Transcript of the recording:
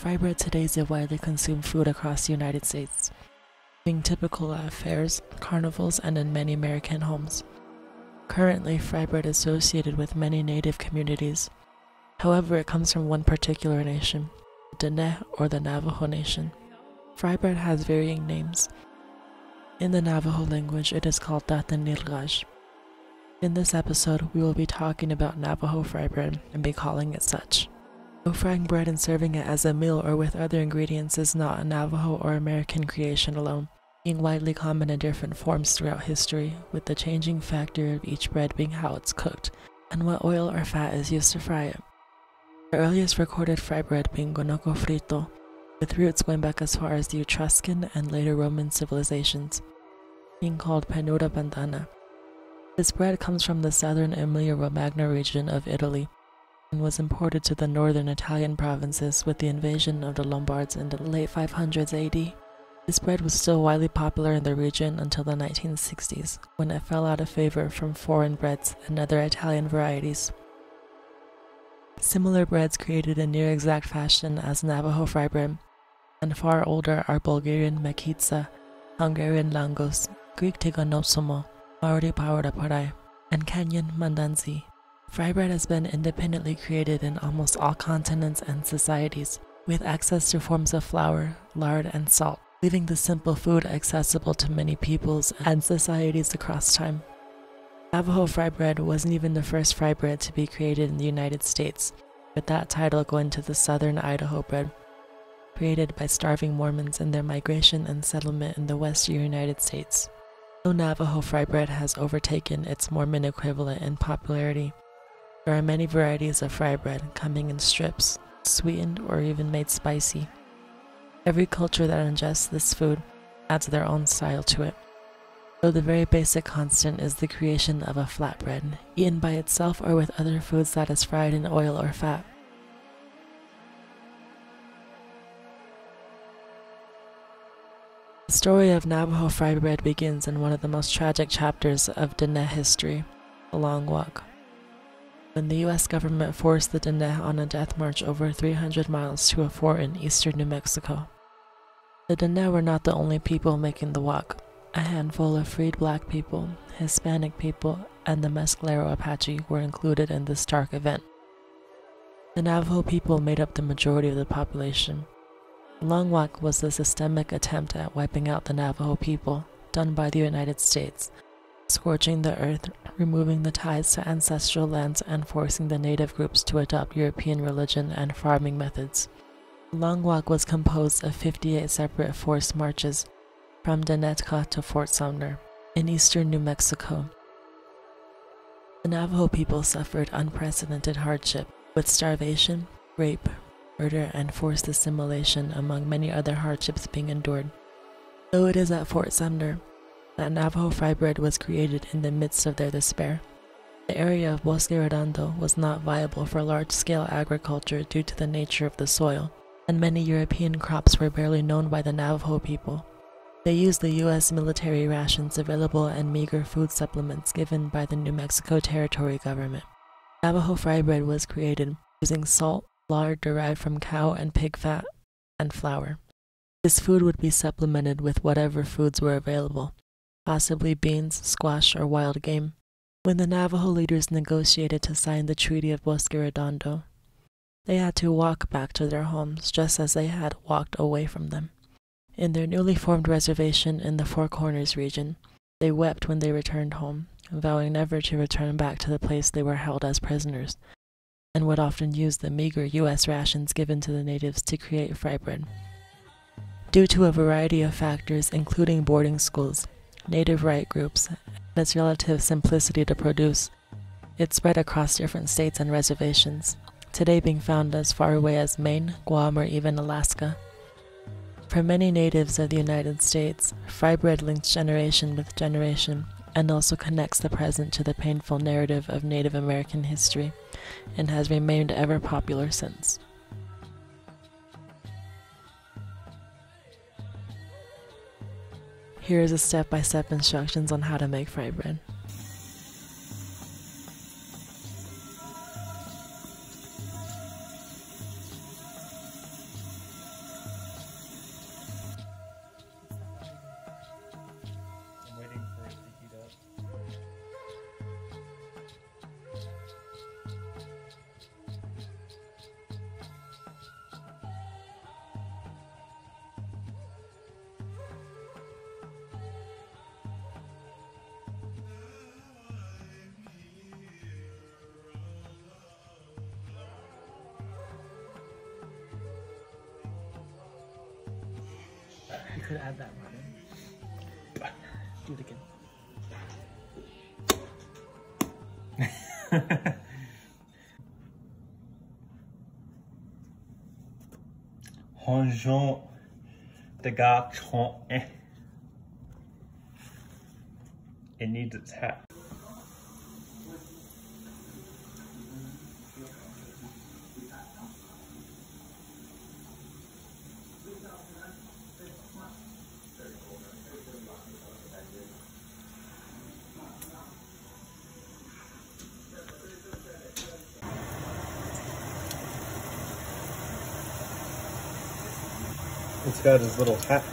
Frybread today is a widely consumed food across the United States, being typical at fairs, carnivals, and in many American homes. Currently, Frybread is associated with many native communities. However, it comes from one particular nation, the Dagah or the Navajo Nation. Frybread has varying names. In the Navajo language, it is called Díníilghaazh. In this episode, we will be talking about Navajo Frybread and be calling it such. Though frying bread and serving it as a meal or with other ingredients is not a Navajo or American creation alone, being widely common in different forms throughout history, with the changing factor of each bread being how it's cooked, and what oil or fat is used to fry it. The earliest recorded fry bread being guanaco frito, with roots going back as far as the Etruscan and later Roman civilizations, being called panuda bandana. This bread comes from the southern Emilia-Romagna region of Italy, and was imported to the northern Italian provinces with the invasion of the Lombards in the late 500s AD. This bread was still widely popular in the region until the 1960s, when it fell out of favor from foreign breads and other Italian varieties. Similar breads created in near exact fashion as Navajo fry bread, and far older are Bulgarian mekitsa, Hungarian langos, Greek tiganosomo, Maori paoraparai, and Kenyan mandanzi. Fry bread has been independently created in almost all continents and societies, with access to forms of flour, lard, and salt, leaving the simple food accessible to many peoples and societies across time. Navajo fry bread wasn't even the first fry bread to be created in the United States, with that title going to the Southern Idaho bread, created by starving Mormons in their migration and settlement in the western United States. Though Navajo fry bread has overtaken its Mormon equivalent in popularity, there are many varieties of fry bread coming in strips, sweetened or even made spicy. Every culture that ingests this food adds their own style to it, though the very basic constant is the creation of a flatbread, eaten by itself or with other foods that is fried in oil or fat. The story of Navajo fry bread begins in one of the most tragic chapters of Dagah history, the Long Walk, when the U.S. government forced the Dagah on a death march over 300 miles to a fort in eastern New Mexico. The Dagah were not the only people making the walk. A handful of freed black people, Hispanic people, and the Mescalero Apache were included in this dark event. The Navajo people made up the majority of the population. The Long Walk was a systemic attempt at wiping out the Navajo people, done by the United States, scorching the earth, removing the ties to ancestral lands, and forcing the native groups to adopt European religion and farming methods. The Long Walk was composed of 58 separate forced marches, from Díníilghaazh to Fort Sumner, in eastern New Mexico. The Navajo people suffered unprecedented hardship, with starvation, rape, murder, and forced assimilation among many other hardships being endured. Though it is at Fort Sumner that Navajo fry bread was created in the midst of their despair. The area of Bosque Redondo was not viable for large-scale agriculture due to the nature of the soil, and many European crops were barely known by the Navajo people. They used the U.S. military rations available and meager food supplements given by the New Mexico Territory government. Navajo fry bread was created using salt, lard derived from cow and pig fat, and flour. This food would be supplemented with whatever foods were available, possibly beans, squash, or wild game. When the Navajo leaders negotiated to sign the Treaty of Bosque Redondo, they had to walk back to their homes just as they had walked away from them. In their newly formed reservation in the Four Corners region, they wept when they returned home, vowing never to return back to the place they were held as prisoners, and would often use the meager U.S. rations given to the natives to create fry bread. Due to a variety of factors, including boarding schools, native right groups, and its relative simplicity to produce, it spread across different states and reservations, today being found as far away as Maine, Guam, or even Alaska. For many natives of the United States, fry bread links generation with generation and also connects the present to the painful narrative of Native American history, and has remained ever popular since. Here is a step-by-step instructions on how to make fry bread. could add that ramen. Do it again. Hozho, dagah, chxło. It needs its hat. It's got his little hat.